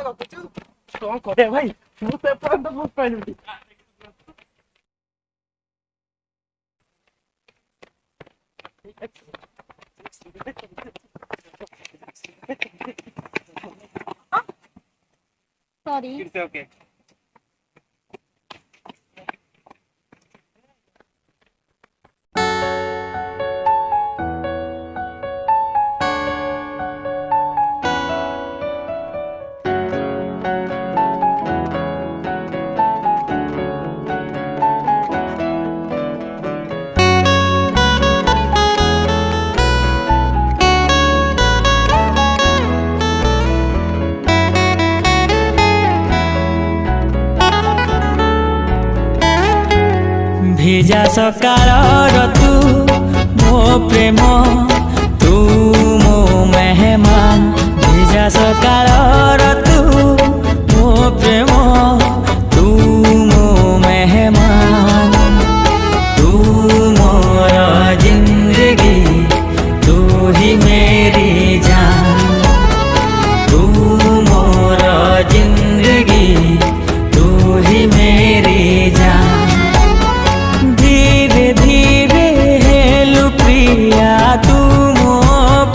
ରଖୁଛୁ କଣ କରିବା ଭାଇ ମୁଁ ତ ଏପର୍ଯ୍ୟନ୍ତ ବୁଝି ପାରିବି। Sorry. It's okay. ভিজা সকালর তু মো প্রেম তু মো মেহমান ভিজা সকালর তু মো প্রেম তু মো মেহমান তু মোর জিন্দগি তু হি মেরি জান তু মোর জিন্দগি তু হি মেরি জান धीरे धीरे हेलु प्रिया तुम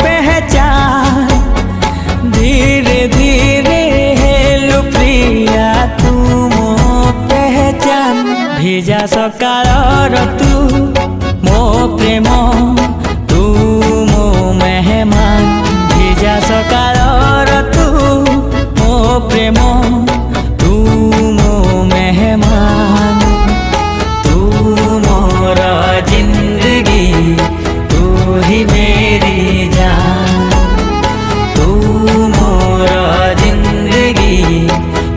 पहचान धीरे धीरे हेलु प्रिया तुम पहचान ভিজা সকালর তু মো প্রেম তু মো মেহমান ভিজা সকালর তু মো প্রেম তু মো মেহমান मोर जिंदगी तू ही मेरी जान तू मोर जिंदगी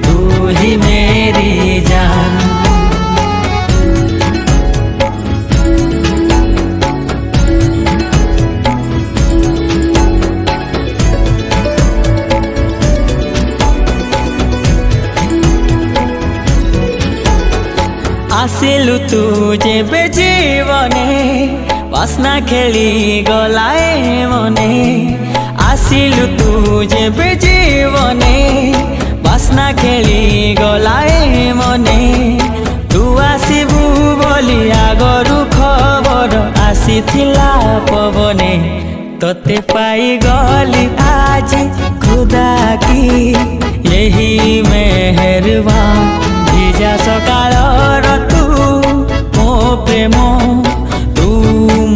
तू ही मेरी जान आसिलु तू जेबे जीवने बासना खेली गलाए मने आसिलु तू जेबे जीवने बासना खेली गलाए मने तू आसिबु बोली आगरु खबर आसीथिला पवने तोते पाई गली आज खुदा की यही मेहरबान ভিজা সকালর তু মো প্রেম তু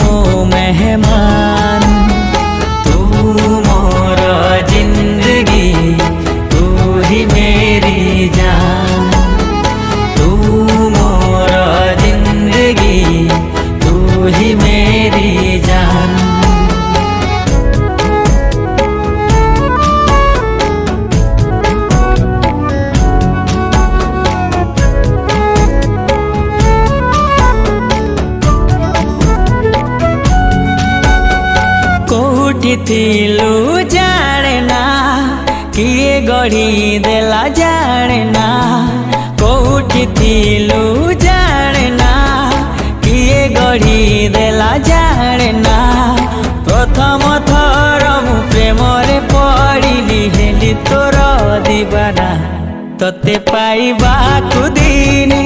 মো মেহমান তু মোর জিন্দগি তু হি মেরি জান তু মোর জিন্দগি তু হি মেরি জান थिलु जाने ना किए गढ़ी देला जाने ना कोठी थिलु जाने ना किए गढ़ी देला जाने ना प्रथम थर मु प्रेम रे पड़िली हेली तोर दीवाना तोते पाइबा कुदिने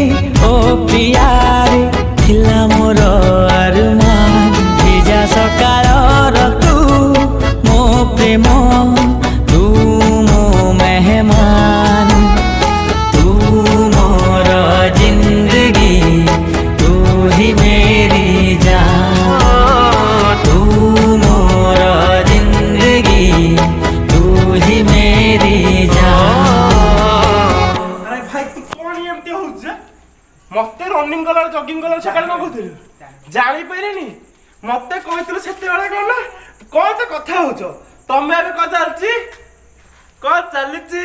ओ प्रियारे थिला मोर अरमान ভিজা সকালর তু মো প্রেম তু মো মেহমান তু মোর জিন্দগি তু হি মেরি জান তু মোর জিন্দগি তু হি মেরি জান আরে ভাই তু কোন এমতি হউছ মতে রনিং কলার জগিং কলার সকালে না কইছিল জানি পাইলেনি মতে কইছিল সেতে বেলা কোন কত কথা হউছ তমে ଏବେ କ ଚାଲିଛି